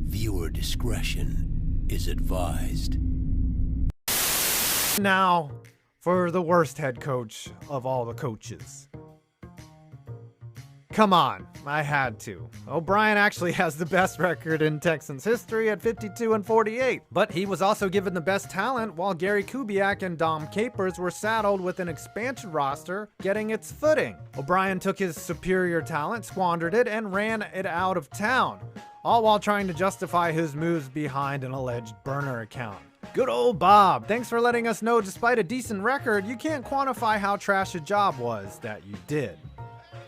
Viewer discretion is advised. Now, for the worst head coach of all the coaches. Come on, I had to. O'Brien actually has the best record in Texans history at 52-48, but he was also given the best talent while Gary Kubiak and Dom Capers were saddled with an expansion roster getting its footing. O'Brien took his superior talent, squandered it, and ran it out of town, all while trying to justify his moves behind an alleged burner account. Good old Bob, thanks for letting us know despite a decent record, you can't quantify how trash a job was that you did.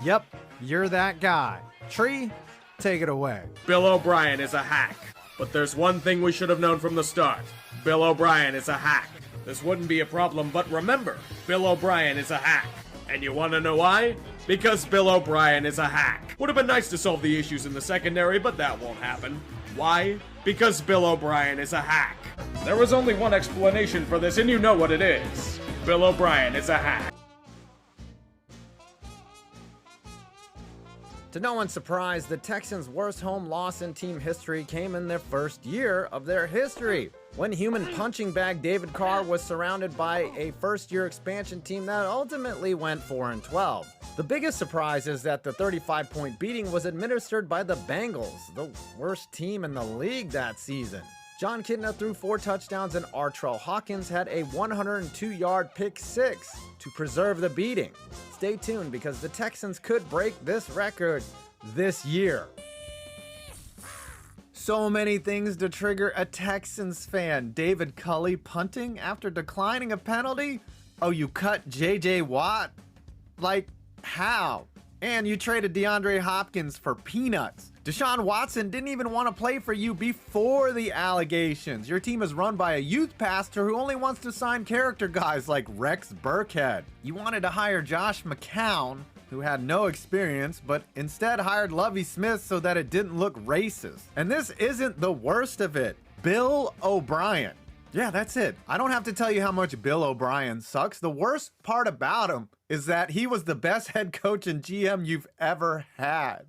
Yep, you're that guy. Tree, take it away. Bill O'Brien is a hack. But there's one thing we should have known from the start. Bill O'Brien is a hack. This wouldn't be a problem, but remember, Bill O'Brien is a hack. And you want to know why? Because Bill O'Brien is a hack. Would have been nice to solve the issues in the secondary, but that won't happen. Why? Because Bill O'Brien is a hack. There was only one explanation for this, and you know what it is. Bill O'Brien is a hack. To no one's surprise, the Texans' worst home loss in team history came in their first year of their history, when human punching bag David Carr was surrounded by a first-year expansion team that ultimately went 4-12. The biggest surprise is that the 35-point beating was administered by the Bengals, the worst team in the league that season. John Kitna threw 4 touchdowns and Artrell Hawkins had a 102-yard pick six to preserve the beating. Stay tuned because the Texans could break this record this year. So many things to trigger a Texans fan. David Culley punting after declining a penalty? Oh, you cut J.J. Watt? Like, how? And you traded DeAndre Hopkins for peanuts. Deshaun Watson didn't even want to play for you before the allegations. Your team is run by a youth pastor who only wants to sign character guys like Rex Burkhead. You wanted to hire Josh McCown, who had no experience, but instead hired Lovie Smith so that it didn't look racist. And this isn't the worst of it. Bill O'Brien. Yeah, that's it. I don't have to tell you how much Bill O'Brien sucks. The worst part about him is that he was the best head coach and GM you've ever had.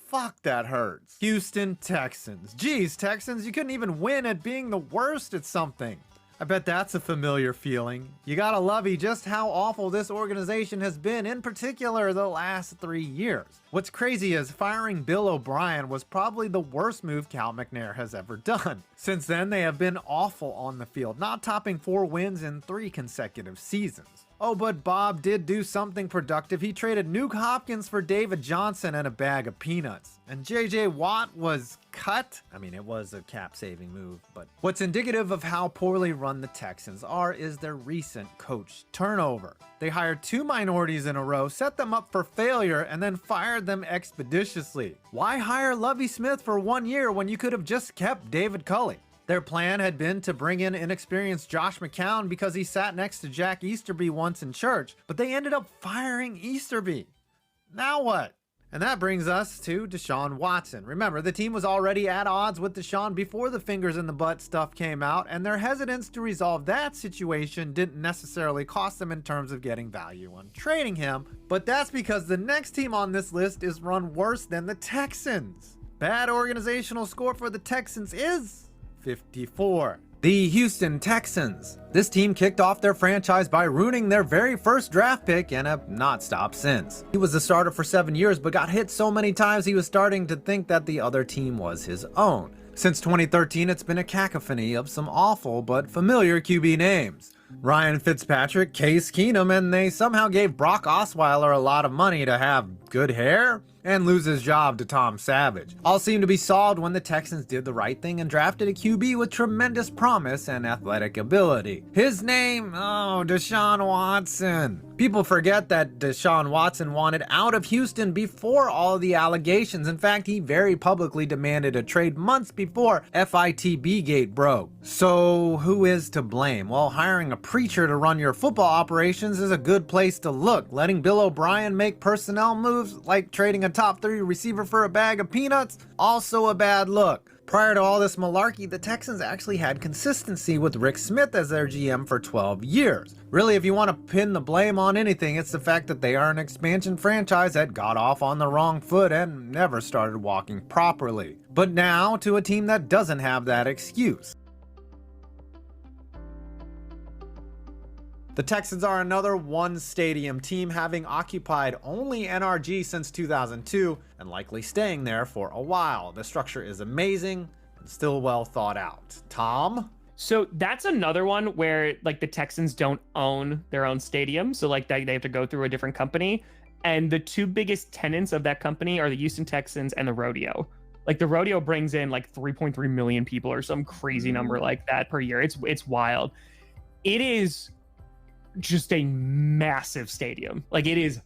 Fuck, that hurts. Houston Texans. Geez, Texans, you couldn't even win at being the worst at something. I bet that's a familiar feeling. You gotta love just how awful this organization has been, in particular the last 3 years. What's crazy is firing Bill O'Brien was probably the worst move Cal McNair has ever done. Since then, they have been awful on the field, not topping 4 wins in 3 consecutive seasons. Oh, but Bob did do something productive. He traded Nuke Hopkins for David Johnson and a bag of peanuts. And J.J. Watt was cut. I mean, it was a cap-saving move, but what's indicative of how poorly run the Texans are is their recent coach turnover. They hired 2 minorities in a row, set them up for failure, and then fired them expeditiously. Why hire Lovie Smith for 1 year when you could have just kept David Culley? Their plan had been to bring in inexperienced Josh McCown because he sat next to Jack Easterby once in church, but they ended up firing Easterby. Now what? And that brings us to Deshaun Watson. Remember, the team was already at odds with Deshaun before the fingers in the butt stuff came out, and their hesitance to resolve that situation didn't necessarily cost them in terms of getting value on trading him, but that's because the next team on this list is run worse than the Texans. Bad organizational score for the Texans is 54. The Houston Texans. This team kicked off their franchise by ruining their very first draft pick and have not stopped since. He was the starter for 7 years but got hit so many times he was starting to think that the other team was his own. Since 2013, it's been a cacophony of some awful but familiar QB names. Ryan Fitzpatrick, Case Keenum, and they somehow gave Brock Osweiler a lot of money to have good hair and lose his job to Tom Savage. All seemed to be solved when the Texans did the right thing and drafted a QB with tremendous promise and athletic ability. His name? Oh, Deshaun Watson. People forget that Deshaun Watson wanted out of Houston before all the allegations. In fact, he very publicly demanded a trade months before FITB Gate broke. So who is to blame? Well, hiring a preacher to run your football operations is a good place to look. Letting Bill O'Brien make personnel moves, like trading a top 3 receiver for a bag of peanuts, also a bad look. Prior to all this malarkey, the Texans actually had consistency with Rick Smith as their GM for 12 years. Really, if you want to pin the blame on anything, it's the fact that they are an expansion franchise that got off on the wrong foot and never started walking properly. But now to a team that doesn't have that excuse. The Texans are another one-stadium team, having occupied only NRG since 2002 and likely staying there for a while. The structure is amazing and still well thought out. Tom? So that's another one where like the Texans don't own their own stadium. So like they have to go through a different company. And the 2 biggest tenants of that company are the Houston Texans and the Rodeo. Like the Rodeo brings in like 3.3 million people or some crazy number like that per year. It's wild. It is just a massive stadium. Like it is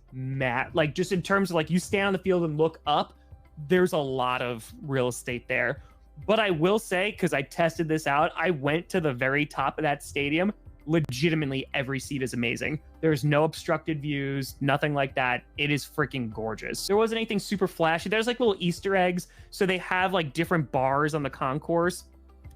like just in terms of like you stand on the field and look up, there's a lot of real estate there. But I will say, because I tested this out, I went to the very top of that stadium. Legitimately every seat is amazing. There's no obstructed views, nothing like that. It is freaking gorgeous. There wasn't anything super flashy. There's like little Easter eggs. So they have like different bars on the concourse.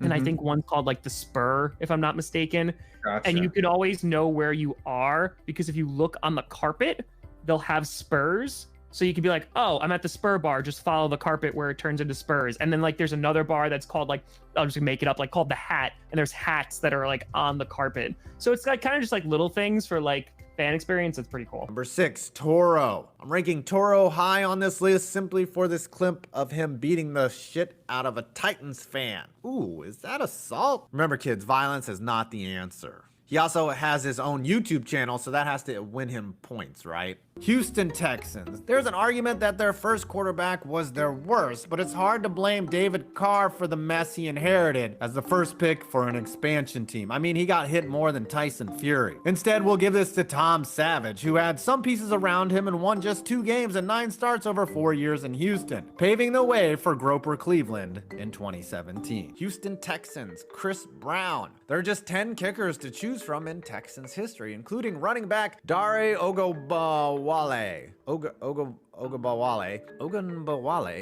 And I think one's called like the Spur, if I'm not mistaken. Gotcha. And you could always know where you are because if you look on the carpet, they'll have spurs. So you could be like, oh, I'm at the Spur bar. Just follow the carpet where it turns into spurs. And then like there's another bar that's called like, I'll just make it up, like called the Hat. And there's hats that are like on the carpet. So it's like kind of just like little things for like fan experience. It's pretty cool. Number 6, Toro. I'm ranking Toro high on this list simply for this clip of him beating the shit out of a Titans fan. Ooh, is that assault? Remember kids, violence is not the answer. He also has his own YouTube channel, so that has to win him points, right? Houston Texans. There's an argument that their first quarterback was their worst, but it's hard to blame David Carr for the mess he inherited as the first pick for an expansion team. I mean, he got hit more than Tyson Fury. Instead, we'll give this to Tom Savage, who had some pieces around him and won just 2 games and 9 starts over 4 years in Houston, paving the way for Groper Cleveland in 2017. Houston Texans, Chris Brown. There are just 10 kickers to choose from in Texans history, including running back Dare Ogunbowale,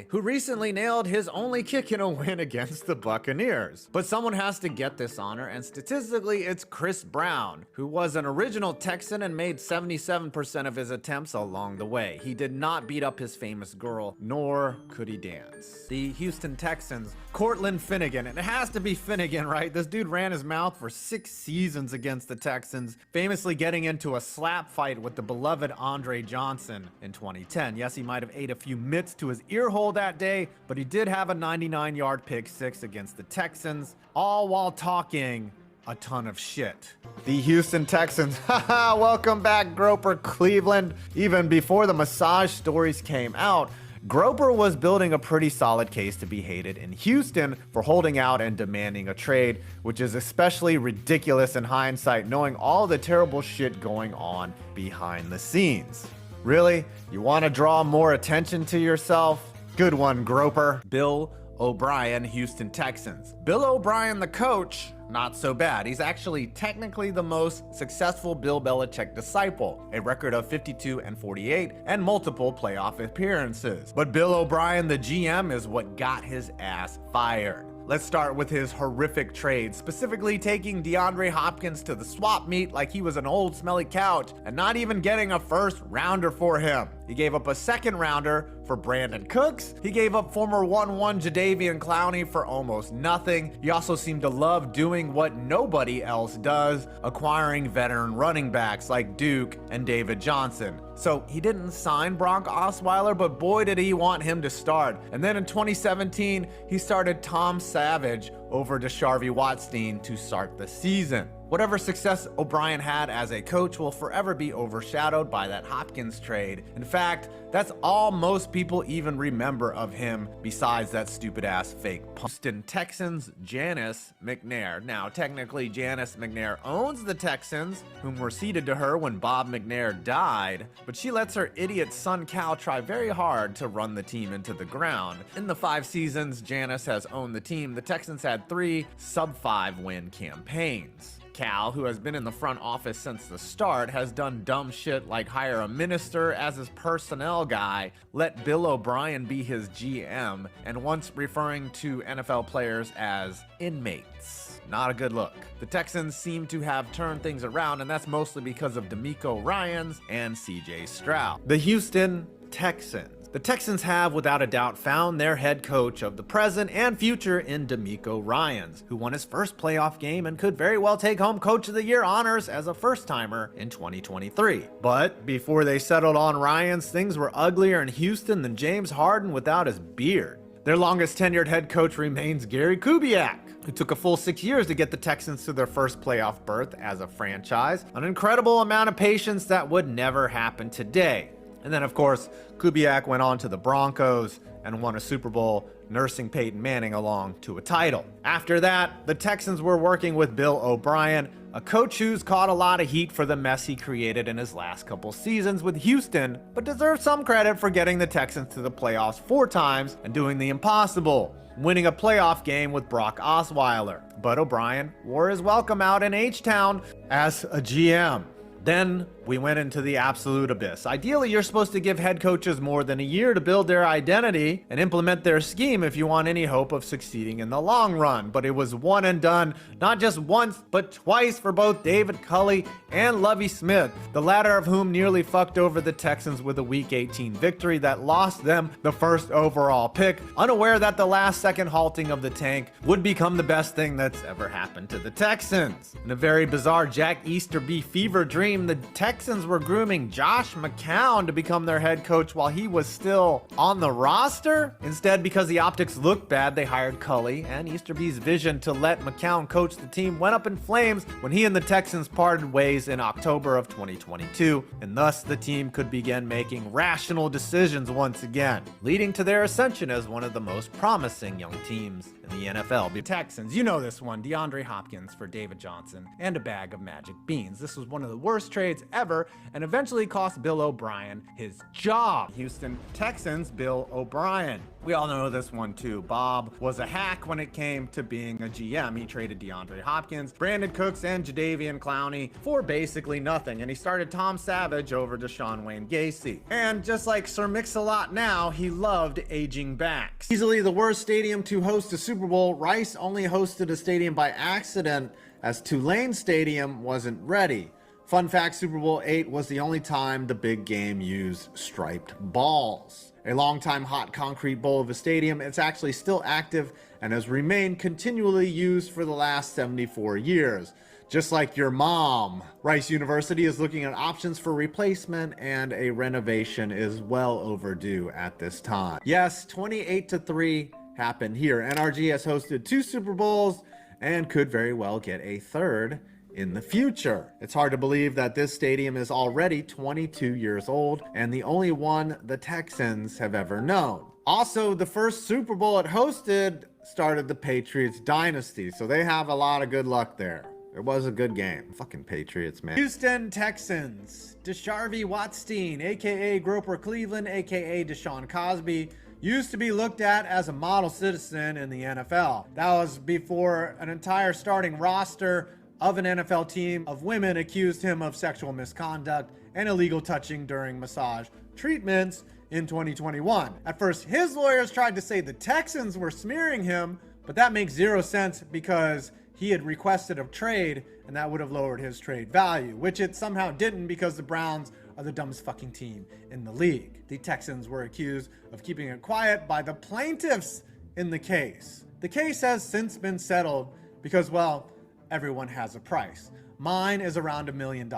who recently nailed his only kick in a win against the Buccaneers. But someone has to get this honor, and statistically, it's Chris Brown, who was an original Texan and made 77% of his attempts along the way. He did not beat up his famous girl, nor could he dance. The Houston Texans, Cortland Finnegan, and it has to be Finnegan, right? This dude ran his mouth for 6 seasons against the Texans, famously getting into a slap fight with the beloved Andre Johnson in 2010. Yes, he might have ate a few mitts to his ear hole that day, but he did have a 99-yard pick 6 against the Texans, all while talking a ton of shit. The Houston Texans, haha, welcome back, Groper Cleveland. Even before the massage stories came out, Groper was building a pretty solid case to be hated in Houston for holding out and demanding a trade, which is especially ridiculous in hindsight, knowing all the terrible shit going on behind the scenes. Really? You want to draw more attention to yourself? Good one, Groper. Bill O'Brien, Houston Texans. Bill O'Brien, the coach, not so bad. He's actually technically the most successful Bill Belichick disciple, a record of 52-48 and multiple playoff appearances. But Bill O'Brien, the GM, is what got his ass fired. Let's start with his horrific trade, specifically taking DeAndre Hopkins to the swap meet like he was an old smelly couch and not even getting a first rounder for him. He gave up a second rounder for Brandon Cooks. He gave up former 1-1 Jadeveon Clowney for almost nothing. He also seemed to love doing what nobody else does, acquiring veteran running backs like Duke and David Johnson. So he didn't sign Brock Osweiler, but boy did he want him to start. And then in 2017, he started Tom Savage over Deshaun Watson to start the season. Whatever success O'Brien had as a coach will forever be overshadowed by that Hopkins trade. In fact, that's all most people even remember of him besides that stupid-ass fake Houston Texans, Janice McNair. Now, technically, Janice McNair owns the Texans, whom were ceded to her when Bob McNair died, but she lets her idiot son Cal try very hard to run the team into the ground. In the 5 seasons Janice has owned the team, the Texans had 3 sub-5 win campaigns. Cal, who has been in the front office since the start, has done dumb shit like hire a minister as his personnel guy, let Bill O'Brien be his GM, and once referring to NFL players as inmates. Not a good look. The Texans seem to have turned things around, and that's mostly because of DeMeco Ryans and CJ Stroud. The Houston Texans. The Texans have, without a doubt, found their head coach of the present and future in DeMeco Ryans, who won his first playoff game and could very well take home Coach of the Year honors as a first-timer in 2023. But before they settled on Ryans, things were uglier in Houston than James Harden without his beard. Their longest tenured head coach remains Gary Kubiak, who took a full 6 years to get the Texans to their first playoff berth as a franchise, an incredible amount of patience that would never happen today. And then, of course, Kubiak went on to the Broncos and won a Super Bowl, nursing Peyton Manning along to a title. After that, the Texans were working with Bill O'Brien, a coach who's caught a lot of heat for the mess he created in his last couple seasons with Houston, but deserves some credit for getting the Texans to the playoffs 4 times and doing the impossible, winning a playoff game with Brock Osweiler. But O'Brien wore his welcome out in H-Town as a GM. Then we went into the absolute abyss. Ideally, you're supposed to give head coaches more than a year to build their identity and implement their scheme if you want any hope of succeeding in the long run. But it was one and done, not just once, but twice for both David Culley and Lovie Smith, the latter of whom nearly fucked over the Texans with a Week 18 victory that lost them the first overall pick, unaware that the last-second halting of the tank would become the best thing that's ever happened to the Texans. In a very bizarre Jack Easterby fever dream, the Texans were grooming Josh McCown to become their head coach while he was still on the roster. Instead, because the optics looked bad, they hired Culley, and Easterby's vision to let McCown coach the team went up in flames when he and the Texans parted ways in October of 2022, and thus the team could begin making rational decisions once again, leading to their ascension as one of the most promising young teams in the NFL. The Texans, you know this one, DeAndre Hopkins for David Johnson and a bag of magic beans. This was one of the worst trades ever and eventually cost Bill O'Brien his job. Houston Texans, Bill O'Brien. We all know this one too. Bob was a hack when it came to being a GM. He traded DeAndre Hopkins, Brandon Cooks, and Jadeveon Clowney for basically nothing, and he started Tom Savage over Deshaun Wayne Gacy. And just like Sir Mix-a-Lot now, he loved aging backs. Easily the worst stadium to host a Super Bowl, Rice only hosted a stadium by accident as Tulane Stadium wasn't ready. Fun fact, Super Bowl VIII was the only time the big game used striped balls. A longtime hot concrete bowl of a stadium, it's actually still active and has remained continually used for the last 74 years. Just like your mom. Rice University is looking at options for replacement, and a renovation is well overdue at this time. Yes, 28-3 happened here. NRG has hosted 2 Super Bowls and could very well get a third in the future. It's hard to believe that this stadium is already 22 years old and the only one the Texans have ever known. Also, the first Super Bowl it hosted started the Patriots dynasty, so they have a lot of good luck there. It was a good game. Fucking Patriots, man. Houston Texans. Desharvie Watstein, aka Groper Cleveland, aka Deshaun Cosby, used to be looked at as a model citizen in the NFL. That was before an entire starting roster of an NFL team of women accused him of sexual misconduct and illegal touching during massage treatments in 2021. At first, his lawyers tried to say the Texans were smearing him, but that makes zero sense because he had requested a trade and that would have lowered his trade value, which it somehow didn't because the Browns are the dumbest fucking team in the league. The Texans were accused of keeping it quiet by the plaintiffs in the case. The case has since been settled because, well, everyone has a price. Mine is around $1 million.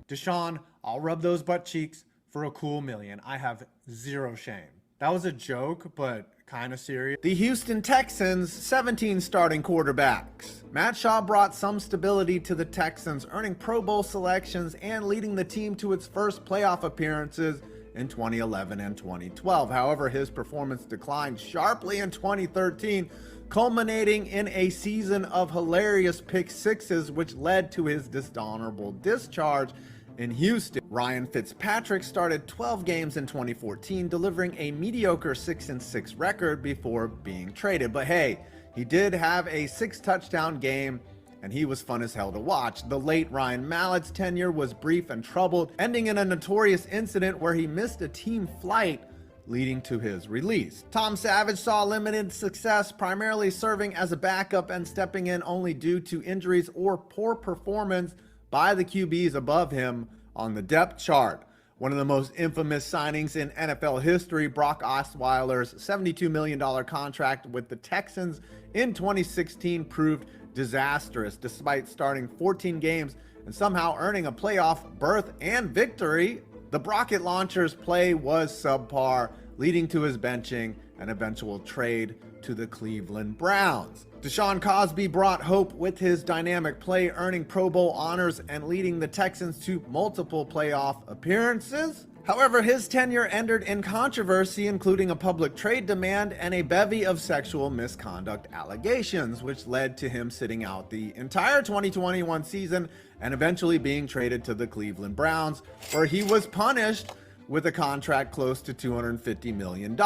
Deshaun, I'll rub those butt cheeks for a cool $1 million. I have zero shame. That was a joke, but kind of serious. The Houston Texans, 17 starting quarterbacks. Matt Shaw brought some stability to the Texans, earning Pro Bowl selections and leading the team to its first playoff appearances in 2011 and 2012. However, his performance declined sharply in 2013, culminating in a season of hilarious pick sixes, which led to his dishonorable discharge in Houston. Ryan Fitzpatrick started 12 games in 2014, delivering a mediocre 6-6 record before being traded. But hey, he did have a 6-touchdown game and he was fun as hell to watch. The late Ryan Mallett's tenure was brief and troubled, ending in a notorious incident where he missed a team flight, leading to his release. Tom Savage saw limited success, primarily serving as a backup and stepping in only due to injuries or poor performance by the QBs above him on the depth chart. One of the most infamous signings in NFL history, Brock Osweiler's $72 million contract with the Texans in 2016 proved disastrous. Despite starting 14 games and somehow earning a playoff berth and victory, the rocket launcher's play was subpar, leading to his benching and eventual trade to the Cleveland Browns. Deshaun Cosby brought hope with his dynamic play, earning Pro Bowl honors and leading the Texans to multiple playoff appearances. However, his tenure ended in controversy, including a public trade demand and a bevy of sexual misconduct allegations, which led to him sitting out the entire 2021 season and eventually being traded to the Cleveland Browns, where he was punished with a contract close to $250 million.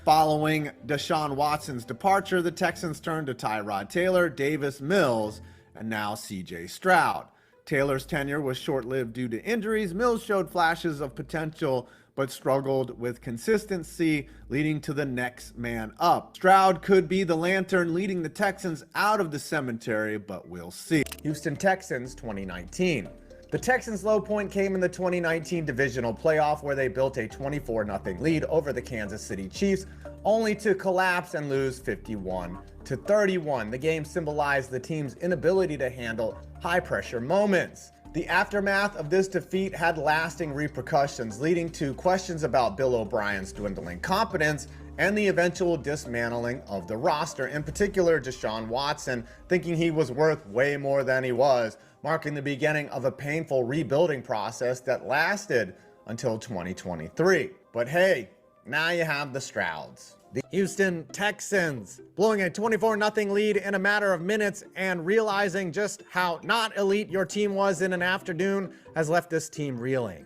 Following Deshaun Watson's departure, the Texans turned to Tyrod Taylor, Davis Mills, and now CJ Stroud. Taylor's tenure was short-lived due to injuries. Mills showed flashes of potential, but struggled with consistency, leading to the next man up. Stroud could be the lantern leading the Texans out of the cemetery, but we'll see. Houston Texans 2019. The Texans' low point came in the 2019 divisional playoff, where they built a 24-0 lead over the Kansas City Chiefs, only to collapse and lose 51-31. The game symbolized the team's inability to handle high-pressure moments. The aftermath of this defeat had lasting repercussions, leading to questions about Bill O'Brien's dwindling competence and the eventual dismantling of the roster, in particular Deshaun Watson, thinking he was worth way more than he was, marking the beginning of a painful rebuilding process that lasted until 2023. But hey, now you have the Strouds. The Houston Texans, blowing a 24-0 lead in a matter of minutes and realizing just how not elite your team was in an afternoon, has left this team reeling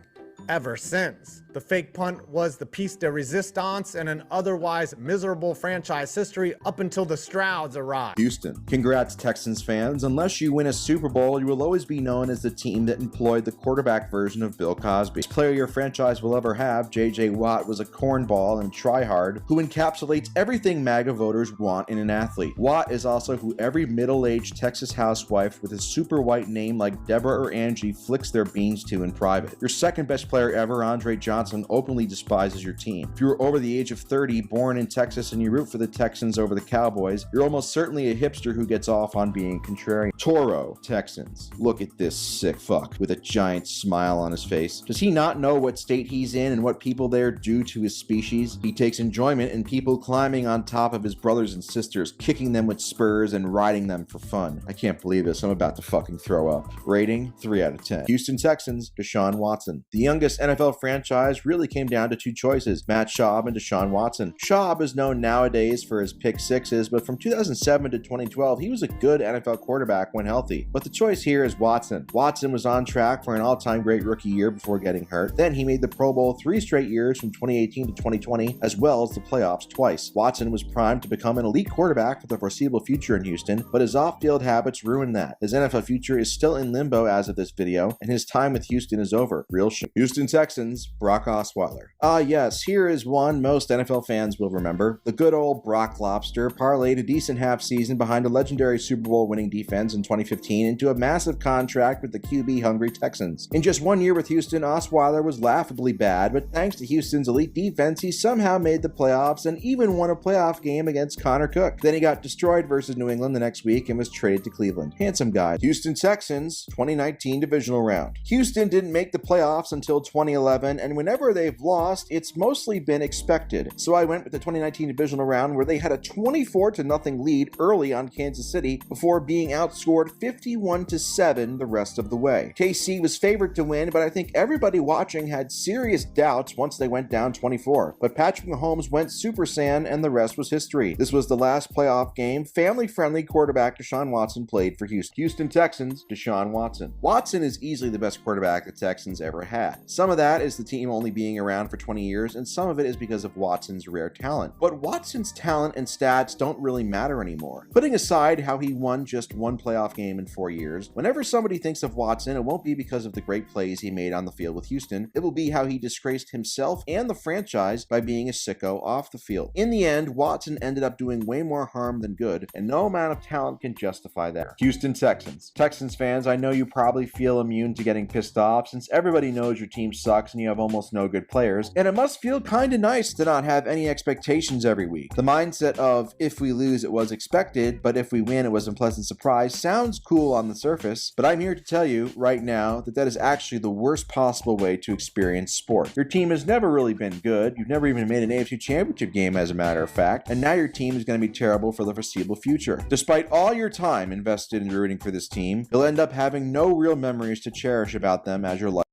ever since. The fake punt was the piece de resistance in an otherwise miserable franchise history up until the Strouds arrived. Houston. Congrats, Texans fans. Unless you win a Super Bowl, you will always be known as the team that employed the quarterback version of Bill Cosby. Best player your franchise will ever have, J.J. Watt, was a cornball and tryhard who encapsulates everything MAGA voters want in an athlete. Watt is also who every middle-aged Texas housewife with a super white name like Deborah or Angie flicks their beans to in private. Your second best player ever, Andre Johnson, openly despises your team. If you were over the age of 30, born in Texas, and you root for the Texans over the Cowboys, you're almost certainly a hipster who gets off on being contrarian. Toro, Texans. Look at this sick fuck with a giant smile on his face. Does he not know what state he's in and what people there do to his species? He takes enjoyment in people climbing on top of his brothers and sisters, kicking them with spurs and riding them for fun. I can't believe this. I'm about to fucking throw up. Rating 3 out of 10. Houston Texans, Deshaun Watson. The youngest NFL franchise really came down to two choices, Matt Schaub and Deshaun Watson. Schaub is known nowadays for his pick sixes, but from 2007 to 2012, he was a good NFL quarterback when healthy. But the choice here is Watson. Watson was on track for an all-time great rookie year before getting hurt. Then he made the Pro Bowl 3 straight years from 2018 to 2020, as well as the playoffs twice. Watson was primed to become an elite quarterback for the foreseeable future in Houston, but his off-field habits ruined that. His NFL future is still in limbo as of this video, and his time with Houston is over. Real shit. Houston Texans, Brock Osweiler. Yes, here is one most NFL fans will remember. The good old Brock Lobster parlayed a decent half season behind a legendary Super Bowl winning defense in 2015 into a massive contract with the QB-hungry Texans. In just 1 year with Houston, Osweiler was laughably bad, but thanks to Houston's elite defense, he somehow made the playoffs and even won a playoff game against Connor Cook. Then he got destroyed versus New England the next week and was traded to Cleveland. Handsome guy. Houston Texans, 2019 divisional round. Houston didn't make the playoffs until 2011, and whenever they've lost, it's mostly been expected. So I went with the 2019 divisional round where they had a 24-0 lead early on Kansas City before being outscored 51-7 the rest of the way. KC was favored to win, but I think everybody watching had serious doubts once they went down 24. But Patrick Mahomes went Super Saiyan and the rest was history. This was the last playoff game family-friendly quarterback Deshaun Watson played for Houston. Houston Texans, Deshaun Watson. Watson is easily the best quarterback the Texans ever had. Some of that is the team only being around for 20 years, and some of it is because of Watson's rare talent. But Watson's talent and stats don't really matter anymore. Putting aside how he won just one playoff game in 4 years, whenever somebody thinks of Watson, it won't be because of the great plays he made on the field with Houston. It will be how he disgraced himself and the franchise by being a sicko off the field. In the end, Watson ended up doing way more harm than good, and no amount of talent can justify that. Houston Texans. Texans fans, I know you probably feel immune to getting pissed off since everybody knows your team sucks and you have almost no good players, and it must feel kinda nice to not have any expectations every week. The mindset of, if we lose it was expected, but if we win it was a pleasant surprise sounds cool on the surface, but I'm here to tell you right now that that is actually the worst possible way to experience sport. Your team has never really been good, you've never even made an AFC Championship game as a matter of fact, and now your team is going to be terrible for the foreseeable future. Despite all your time invested in rooting for this team, you'll end up having no real memories to cherish about them as your life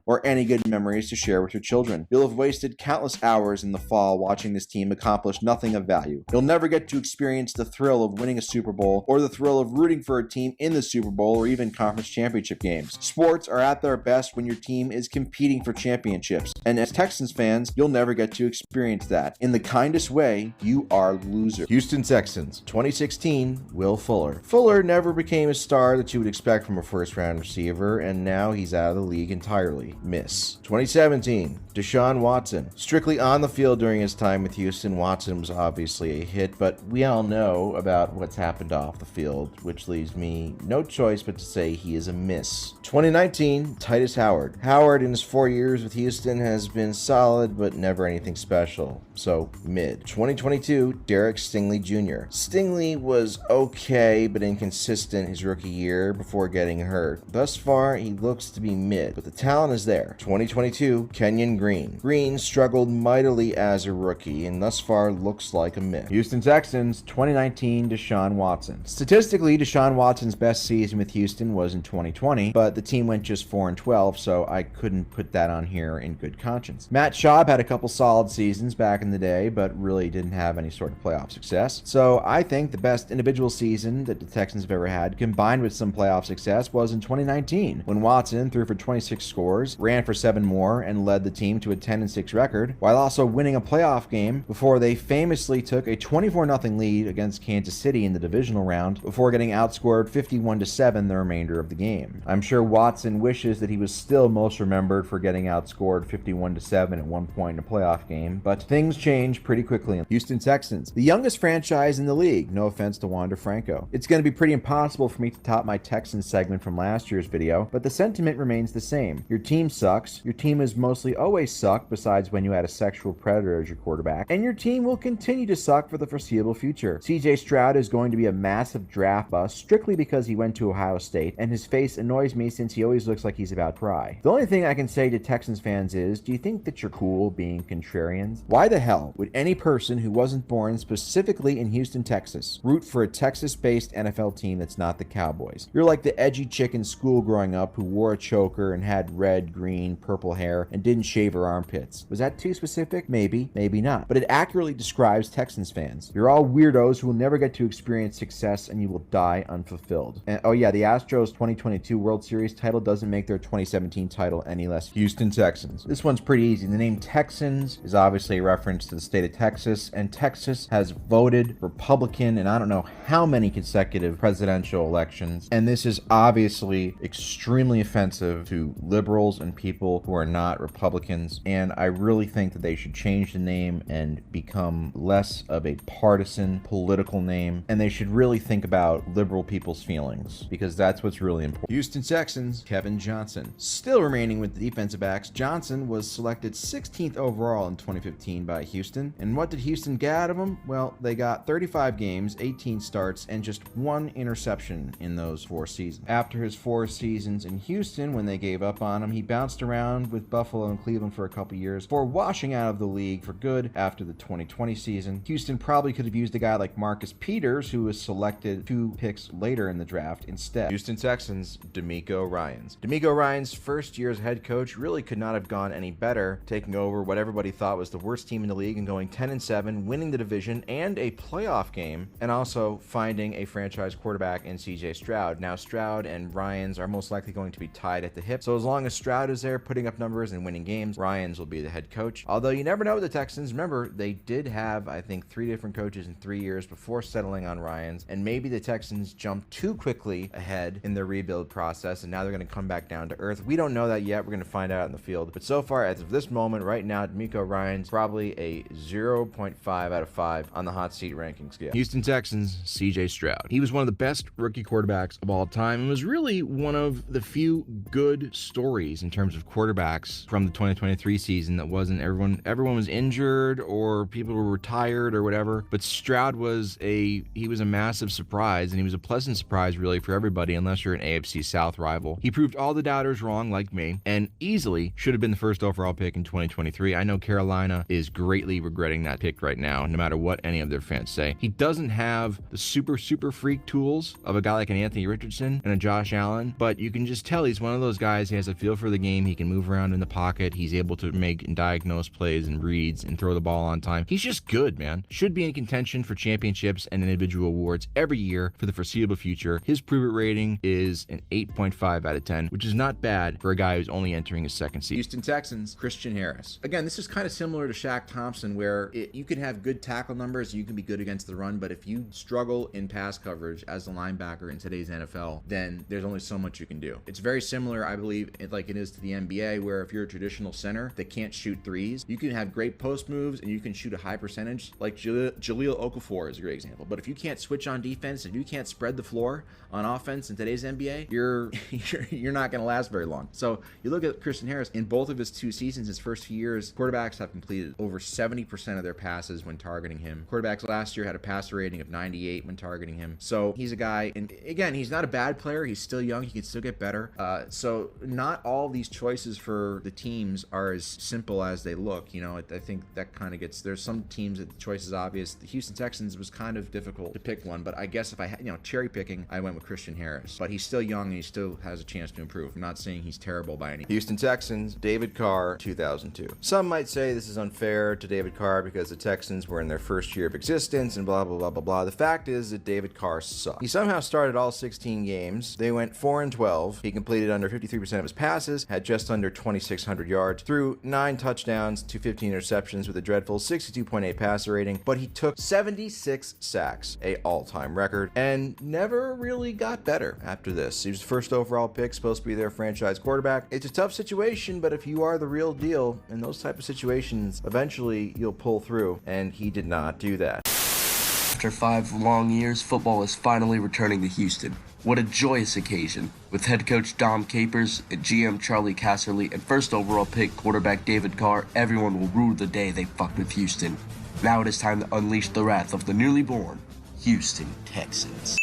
or any good memories to share with your children. You'll have wasted countless hours in the fall watching this team accomplish nothing of value. You'll never get to experience the thrill of winning a Super Bowl or the thrill of rooting for a team in the Super Bowl or even conference championship games. Sports are at their best when your team is competing for championships, and as Texans fans, you'll never get to experience that. In the kindest way, you are loser. Houston Texans, 2016, Will Fuller. Fuller never became a star that you would expect from a first-round receiver, and now he's out of the league entirely. Miss. 2017, Deshaun Watson. Strictly on the field during his time with Houston, Watson was obviously a hit, but we all know about what's happened off the field, which leaves me no choice but to say he is a miss. 2019, Titus Howard. Howard in his 4 years with Houston has been solid, but never anything special, so mid. 2022, Derek Stingley Jr. Stingley was okay, but inconsistent his rookie year before getting hurt. Thus far, he looks to be mid, but the talent is there. 2022, Kenyon Green. Green struggled mightily as a rookie and thus far looks like a myth. Houston Texans, 2019, Deshaun Watson. Statistically, Deshaun Watson's best season with Houston was in 2020, but the team went just 4-12, so I couldn't put that on here in good conscience. Matt Schaub had a couple solid seasons back in the day, but really didn't have any sort of playoff success. So I think the best individual season that the Texans have ever had, combined with some playoff success, was in 2019, when Watson threw for 26 scores, ran for 7 more, and led the team to a 10-6 record, while also winning a playoff game before they famously took a 24-0 lead against Kansas City in the divisional round before getting outscored 51-7 the remainder of the game. I'm sure Watson wishes that he was still most remembered for getting outscored 51-7 at one point in a playoff game, but things change pretty quickly. Houston Texans, the youngest franchise in the league, no offense to Wander Franco. It's going to be pretty impossible for me to top my Texans segment from last year's video, but the sentiment remains the same. Your team sucks, your team has mostly always sucked besides when you had a sexual predator as your quarterback, and your team will continue to suck for the foreseeable future. CJ Stroud is going to be a massive draft bust strictly because he went to Ohio State, and his face annoys me since he always looks like he's about to cry. The only thing I can say to Texans fans is, do you think that you're cool being contrarians? Why the hell would any person who wasn't born specifically in Houston, Texas, root for a Texas-based NFL team that's not the Cowboys? You're like the edgy chick in school growing up who wore a choker and had red, green, purple hair and didn't shave her armpits. Was that too specific? Maybe, maybe not. But it accurately describes Texans fans. You're all weirdos who will never get to experience success and you will die unfulfilled. And oh yeah, the Astros 2022 World Series title doesn't make their 2017 title any less. Houston Texans. This one's pretty easy. The name Texans is obviously a reference to the state of Texas, and Texas has voted Republican in I don't know how many consecutive presidential elections, and this is obviously extremely offensive to liberals and people who are not Republicans, and I really think that they should change the name and become less of a partisan political name, and they should really think about liberal people's feelings, because that's what's really important. Houston Texans, Kevin Johnson. Still remaining with the defensive backs, Johnson was selected 16th overall in 2015 by Houston, and what did Houston get out of him? Well, they got 35 games, 18 starts, and just 1 interception in those 4 seasons. After his 4 seasons in Houston, when they gave up on him, he bounced around with Buffalo and Cleveland for a couple years before washing out of the league for good after the 2020 season. Houston probably could have used a guy like Marcus Peters, who was selected 2 picks later in the draft instead. Houston Texans, D'Amico Ryans. D'Amico Ryans' first year as head coach really could not have gone any better, taking over what everybody thought was the worst team in the league and going 10-7, winning the division and a playoff game, and also finding a franchise quarterback in CJ Stroud. Now Stroud and Ryans are most likely going to be tied at the hip, so as long as Stroud is there putting up numbers and winning games, Ryans will be the head coach. Although you never know with the Texans. Remember, they did have, I think, 3 different coaches in 3 years before settling on Ryans, and maybe the Texans jumped too quickly ahead in their rebuild process, and now they're going to come back down to earth. We don't know that yet. We're going to find out in the field. But so far, as of this moment, right now, D'Amico Ryans probably a 0.5 out of 5 on the hot seat ranking scale. Houston Texans, C.J. Stroud. He was one of the best rookie quarterbacks of all time and was really one of the few good stories in terms of quarterbacks from the 2023 season that wasn't everyone was injured or people were retired or whatever. But Stroud was a massive surprise, and he was a pleasant surprise really for everybody unless you're an AFC South rival. He proved all the doubters wrong like me and easily should have been the first overall pick in 2023. I know Carolina is greatly regretting that pick right now, no matter what any of their fans say. He doesn't have the super freak tools of a guy like an Anthony Richardson and a Josh Allen, but you can just tell he's one of those guys. He has a feel for the game. He can move around in the pocket. He's able to make and diagnose plays and reads and throw the ball on time. He's just good, man. Should be in contention for championships and individual awards every year for the foreseeable future. His prove it rating is an 8.5 out of 10, which is not bad for a guy who's only entering his second season. Houston Texans, Christian Harris. Again, this is kind of similar to Shaq Thompson, where you can have good tackle numbers, you can be good against the run, but if you struggle in pass coverage as a linebacker in today's NFL, then there's only so much you can do. It's very similar, I believe, like it is to the NBA, where if you're a traditional center that can't shoot threes, you can have great post moves and you can shoot a high percentage, like Jahlil Okafor is a great example. But if you can't switch on defense, if you can't spread the floor on offense in today's NBA, you're not going to last very long. So you look at Christian Harris, in both of his 2 seasons, his first few years, quarterbacks have completed over 70% of their passes when targeting him. Quarterbacks last year had a passer rating of 98 when targeting him. So he's a guy, and again, he's not a bad player. He's still young. He can still get better. So not all these choices for the teams are as simple as they look. You know, I think that kind of gets, there's some teams that the choice is obvious. The Houston Texans was kind of difficult to pick one, but I guess if I had, cherry picking, I went with Christian Harris. But he's still young and he still has a chance to improve. I'm not saying he's terrible by any. Houston Texans, David Carr, 2002. Some might say this is unfair to David Carr because the Texans were in their first year of existence and blah, blah, blah, blah, blah. The fact is that David Carr sucked. He somehow started all 16 games. They went 4-12. He completed under 53% of his passes, had just under 2,600 yards, threw 9 touchdowns to 15 interceptions with a dreadful 62.8 passer rating, but he took 76 sacks, a all-time record, and never really got better after this. He was the first overall pick, supposed to be their franchise quarterback. It's a tough situation, but if you are the real deal in those type of situations, eventually you'll pull through, and he did not do that. After 5 long years, football is finally returning to Houston. What a joyous occasion. With head coach Dom Capers and GM Charlie Casserly and first overall pick quarterback David Carr, everyone will rue the day they fucked with Houston. Now it is time to unleash the wrath of the newly born Houston Texans.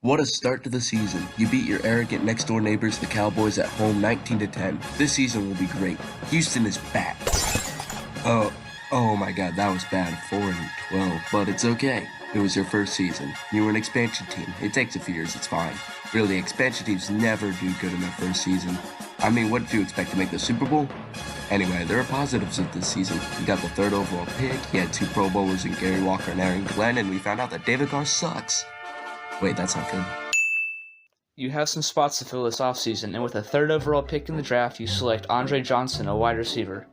What a start to the season. You beat your arrogant next-door neighbors, the Cowboys, at home 19-10. This season will be great. Houston is back. Oh my god, that was bad. 4-12, but it's okay. It was your first season. You were an expansion team. It takes a few years, it's fine. Really, expansion teams never do good in their first season. I mean, what did you expect, to make the Super Bowl? Anyway, there are positives of this season. You got the 3rd overall pick, you had 2 Pro Bowlers in Gary Walker and Aaron Glenn, and we found out that David Carr sucks. Wait, that's not good. You have some spots to fill this offseason, and with a 3rd overall pick in the draft, you select Andre Johnson, a wide receiver.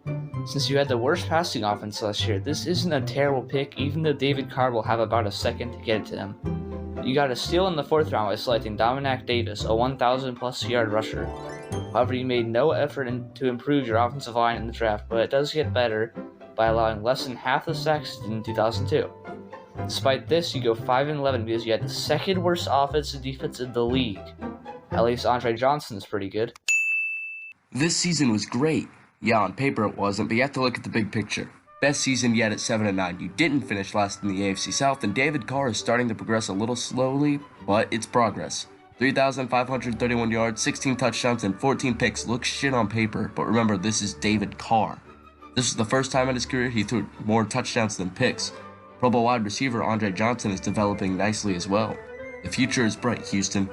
Since you had the worst passing offense last year, this isn't a terrible pick, even though David Carr will have about a second to get it to him. You got a steal in the 4th round by selecting Dominic Davis, a 1,000-plus yard rusher. However, you made no effort to improve your offensive line in the draft, but it does get better by allowing less than half the sacks in 2002. Despite this, you go 5-11 because you had the 2nd worst offense and defense in the league. At least Andre Johnson is pretty good. This season was great. Yeah, on paper it wasn't, but you have to look at the big picture. Best season yet at 7-9. You didn't finish last in the AFC South, and David Carr is starting to progress a little slowly, but it's progress. 3,531 yards, 16 touchdowns, and 14 picks looks shit on paper, but remember, this is David Carr. This is the first time in his career he threw more touchdowns than picks. Pro Bowl wide receiver Andre Johnson is developing nicely as well. The future is bright, Houston.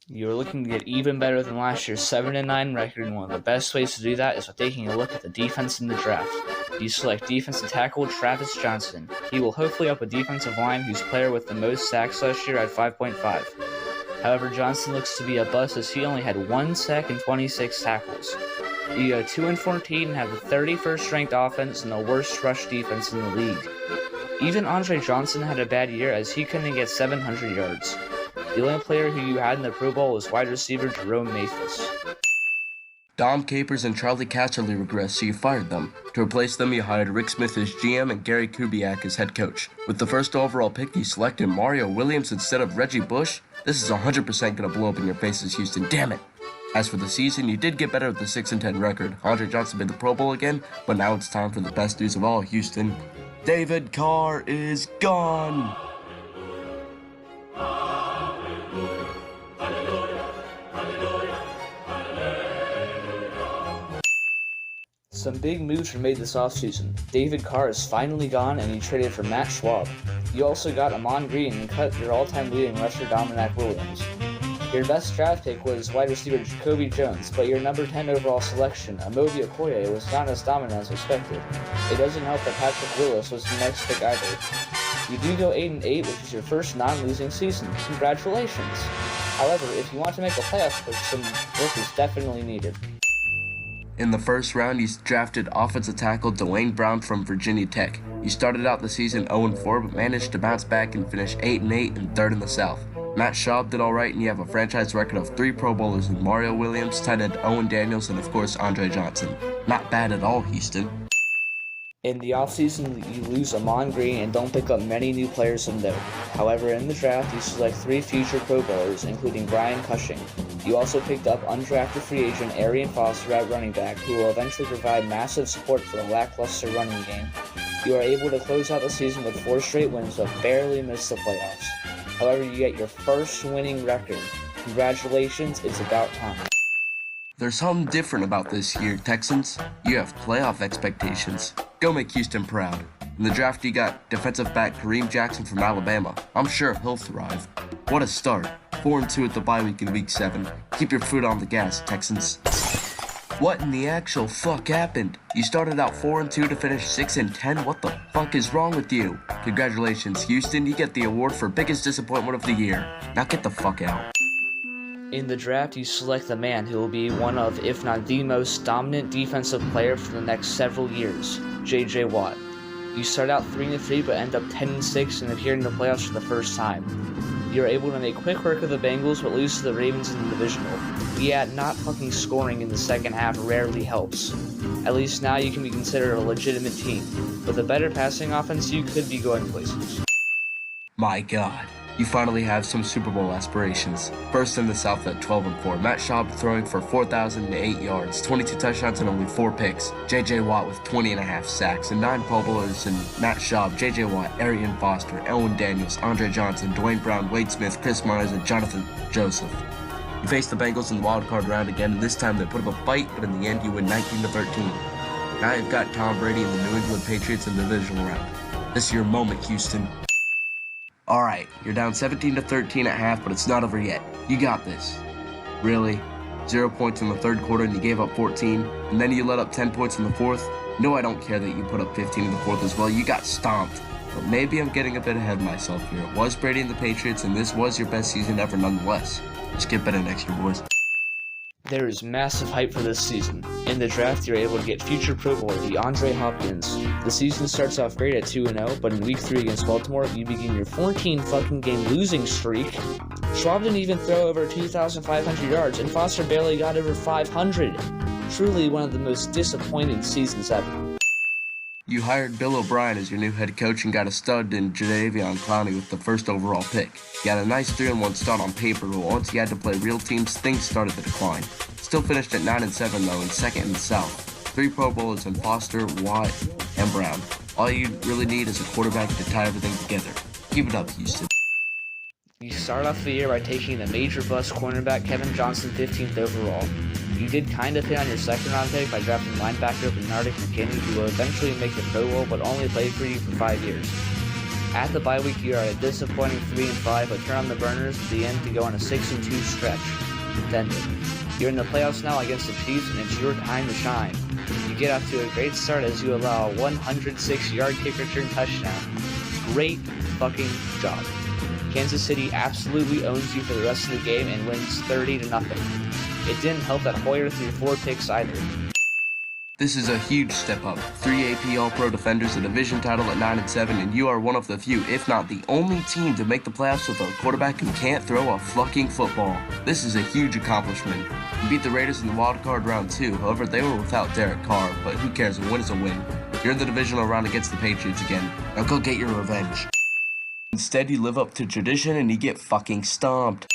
You're looking to get even better than last year's 7-9 record, and one of the best ways to do that is by taking a look at the defense in the draft. You select defensive tackle Travis Johnson. He will hopefully help a defensive line whose player with the most sacks last year at 5.5. However, Johnson looks to be a bust as he only had 1 sack and 26 tackles. You go 2-14 and have the 31st ranked offense and the worst rush defense in the league. Even Andre Johnson had a bad year as he couldn't get 700 yards. The only player who you had in the Pro Bowl was wide receiver Jerome Mathis. Dom Capers and Charlie Casserly regressed, so you fired them. To replace them, you hired Rick Smith as GM and Gary Kubiak as head coach. With the first overall pick, you selected Mario Williams instead of Reggie Bush. This is 100% going to blow up in your faces, Houston. Damn it! As for the season, you did get better with the 6-10 record. Andre Johnson made the Pro Bowl again, but now it's time for the best news of all, Houston. David Carr is gone! Some big moves were made this offseason. David Carr is finally gone and you traded for Matt Schwab. You also got Amon Green and cut your all-time leading rusher Dominic Williams. Your best draft pick was wide receiver Jacoby Jones, but your number 10 overall selection, Amobi Okoye, was not as dominant as expected. It doesn't help that Patrick Willis was the next pick either. You do go 8-8, which is your first non-losing season. Congratulations! However, if you want to make a playoff push, some work is definitely needed. In the first round, you drafted offensive tackle Dwayne Brown from Virginia Tech. You started out the season 0-4, but managed to bounce back and finish 8-8 and third in the South. Matt Schaub did alright, and you have a franchise record of 3 Pro Bowlers in Mario Williams, tight end Owen Daniels, and of course Andre Johnson. Not bad at all, Houston. In the offseason, you lose Amon Green and don't pick up many new players of note. However, in the draft, you select 3 future Pro Bowlers, including Brian Cushing. You also picked up undrafted free agent Arian Foster at running back, who will eventually provide massive support for a lackluster running game. You are able to close out the season with 4 straight wins but barely miss the playoffs. However, you get your first winning record. Congratulations, it's about time. There's something different about this year, Texans. You have playoff expectations. Go make Houston proud. In the draft, you got defensive back Kareem Jackson from Alabama. I'm sure he'll thrive. What a start. 4-2 at the bye week in week 7. Keep your foot on the gas, Texans. What in the actual fuck happened? You started out 4-2 to finish 6-10? What the fuck is wrong with you? Congratulations, Houston. You get the award for biggest disappointment of the year. Now get the fuck out. In the draft, you select the man who will be one of, if not the most dominant defensive player for the next several years, J.J. Watt. You start out 3-3 but end up 10-6 and appear in the playoffs for the first time. You are able to make quick work of the Bengals but lose to the Ravens in the divisional. Yet, not fucking scoring in the second half rarely helps. At least now you can be considered a legitimate team. With a better passing offense, you could be going places. My god. You finally have some Super Bowl aspirations. First in the South at 12-4. Matt Schaub throwing for 4,008 yards, 22 touchdowns and only 4 picks. J.J. Watt with 20.5 sacks and 9 Pro Bowlers and Matt Schaub, J.J. Watt, Arian Foster, Owen Daniels, Andre Johnson, Dwayne Brown, Wade Smith, Chris Myers, and Jonathan Joseph. You face the Bengals in the wild card round again, and this time they put up a fight, but in the end you win 19-13. Now you've got Tom Brady and the New England Patriots in the divisional round. This is your moment, Houston. Alright, you're down 17-13 at half, but it's not over yet. You got this. Really? 0 points in the third quarter and you gave up 14, and then you let up 10 points in the fourth? No, I don't care that you put up 15 in the fourth as well. You got stomped. But maybe I'm getting a bit ahead of myself here. It was Brady and the Patriots, and this was your best season ever nonetheless. Just get better next year, boys. There is massive hype for this season. In the draft, you're able to get future Pro Bowler DeAndre Hopkins. The season starts off great at 2-0, but in week 3 against Baltimore, you begin your 14 fucking game losing streak. Schwab didn't even throw over 2,500 yards, and Foster barely got over 500. Truly one of the most disappointing seasons ever. You hired Bill O'Brien as your new head coach and got a stud in Jadeveon Clowney with the first overall pick. You had a nice 3-1 start on paper, but once you had to play real teams, things started to decline. Still finished at 9-7 though, and second in the South. 3 Pro Bowlers in Foster, Watt, and Brown. All you really need is a quarterback to tie everything together. Keep it up, Houston. You start off the year by taking the major bust cornerback Kevin Johnson 15th overall. You did kind of hit on your second round pick by drafting linebacker Bernardic McKinney, who will eventually make the Pro Bowl but only played for you for 5 years. At the bye week, you are at a disappointing 3-5, but turn on the burners at the end to go on a 6-2 stretch. Then you're in the playoffs now against the Chiefs, and it's your time to shine. You get off to a great start as you allow a 106-yard kick return touchdown. Great fucking job. Kansas City absolutely owns you for the rest of the game and wins 30-0. It didn't help that Hoyer threw 4 picks either. This is a huge step up. 3 AP All-Pro defenders, a division title at 9-7, and you are one of the few, if not the only team to make the playoffs with a quarterback who can't throw a fucking football. This is a huge accomplishment. You beat the Raiders in the wild card round 2, however they were without Derek Carr, but who cares, a win is a win. You're in the divisional round against the Patriots again. Now go get your revenge. Instead, you live up to tradition and you get fucking stomped.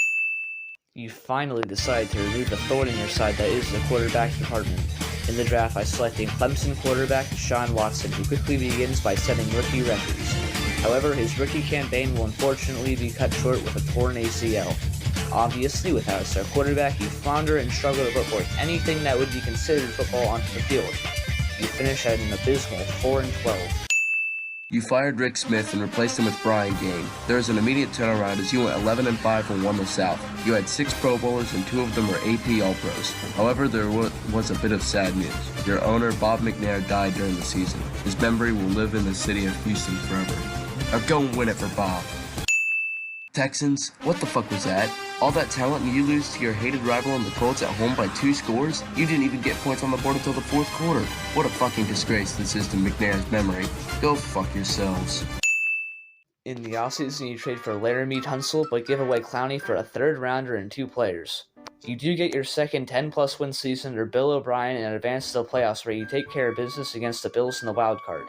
You finally decide to remove the thorn in your side that is the quarterback department. In the draft, I selected Clemson quarterback Deshaun Watson, who quickly begins by setting rookie records. However, his rookie campaign will unfortunately be cut short with a torn ACL. Obviously, without a star quarterback, you flounder and struggle to put forth anything that would be considered football onto the field. You finish at an abysmal 4-12. You fired Rick Smith and replaced him with Brian Gaine. There was an immediate turnaround as you went 11-5 and won the South. You had 6 Pro Bowlers and 2 of them were AP All-Pros. However, there was a bit of sad news. Your owner, Bob McNair, died during the season. His memory will live in the city of Houston forever. Now go and win it for Bob. Texans, what the fuck was that? All that talent and you lose to your hated rival in the Colts at home by 2 scores? You didn't even get points on the board until the 4th quarter. What a fucking disgrace this is to McNair's memory. Go fuck yourselves. In the offseason, you trade for Laramie Tunsil, but give away Clowney for a 3rd rounder and 2 players. You do get your second 10-plus win season under Bill O'Brien and advance to the playoffs where you take care of business against the Bills in the wild card.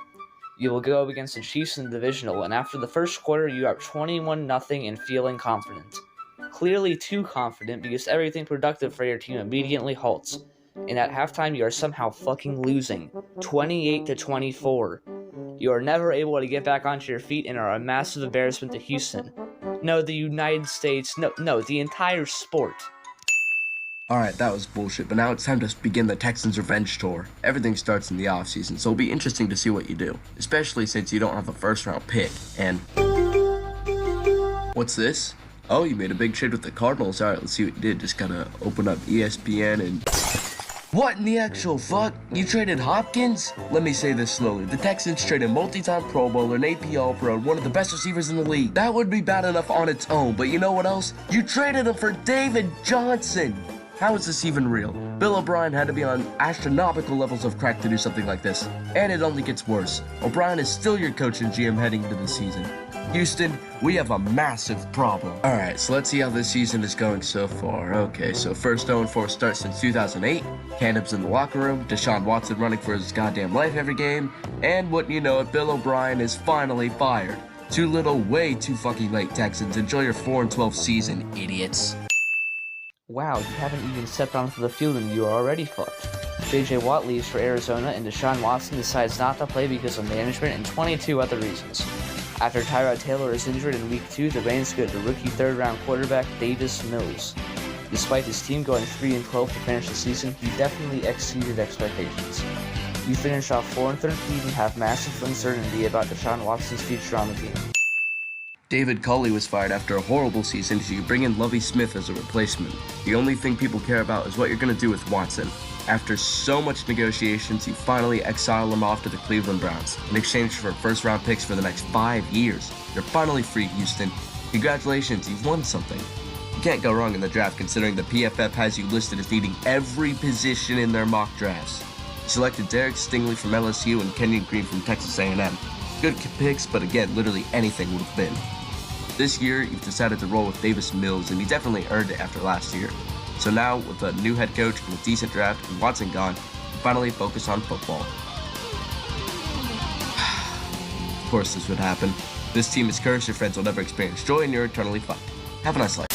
You will go up against the Chiefs in the divisional, and after the first quarter, you are 21-0 and feeling confident. Clearly too confident because everything productive for your team immediately halts. And at halftime, you are somehow fucking losing, 28-24. You are never able to get back onto your feet and are a massive embarrassment to Houston. No, the United States, no, the entire sport. Alright, that was bullshit, but now it's time to begin the Texans revenge tour. Everything starts in the offseason, so it'll be interesting to see what you do. Especially since you don't have a first-round pick, and... What's this? Oh, you made a big trade with the Cardinals. Alright, let's see what you did. Just gotta open up ESPN and... What in the actual fuck? You traded Hopkins? Let me say this slowly. The Texans traded multi-time Pro Bowler, an AP All-Pro, and one of the best receivers in the league. That would be bad enough on its own, but you know what else? You traded him for David Johnson! How is this even real? Bill O'Brien had to be on astronomical levels of crack to do something like this. And it only gets worse. O'Brien is still your coach and GM heading into the season. Houston, we have a massive problem. Alright, so let's see how this season is going so far. Okay, so first 0-4 start since 2008. Cannabis in the locker room. Deshaun Watson running for his goddamn life every game. And wouldn't you know it, Bill O'Brien is finally fired. Too little, way too fucking late, Texans. Enjoy your 4-12 season, idiots. Wow, you haven't even stepped onto the field and you are already fucked. J.J. Watt leaves for Arizona and Deshaun Watson decides not to play because of management and 22 other reasons. After Tyrod Taylor is injured in Week 2, the Reigns go to rookie 3rd-round quarterback Davis Mills. Despite his team going 3-12 to finish the season, he definitely exceeded expectations. You finish off 4-13 and have massive uncertainty about Deshaun Watson's future on the team. David Culley was fired after a horrible season, so you bring in Lovie Smith as a replacement. The only thing people care about is what you're going to do with Watson. After so much negotiations, you finally exile him off to the Cleveland Browns in exchange for first-round picks for the next 5 years. You're finally free, Houston. Congratulations, you've won something. You can't go wrong in the draft considering the PFF has you listed as needing every position in their mock drafts. You selected Derek Stingley from LSU and Kenyon Green from Texas A&M. Good picks, but again, literally anything would have been. This year, you've decided to roll with Davis Mills, and he definitely earned it after last year. So now, with a new head coach and a decent draft and Watson gone, you finally focus on football. Of course this would happen. This team is cursed, your friends will never experience joy, and you're eternally fucked. Have a nice life.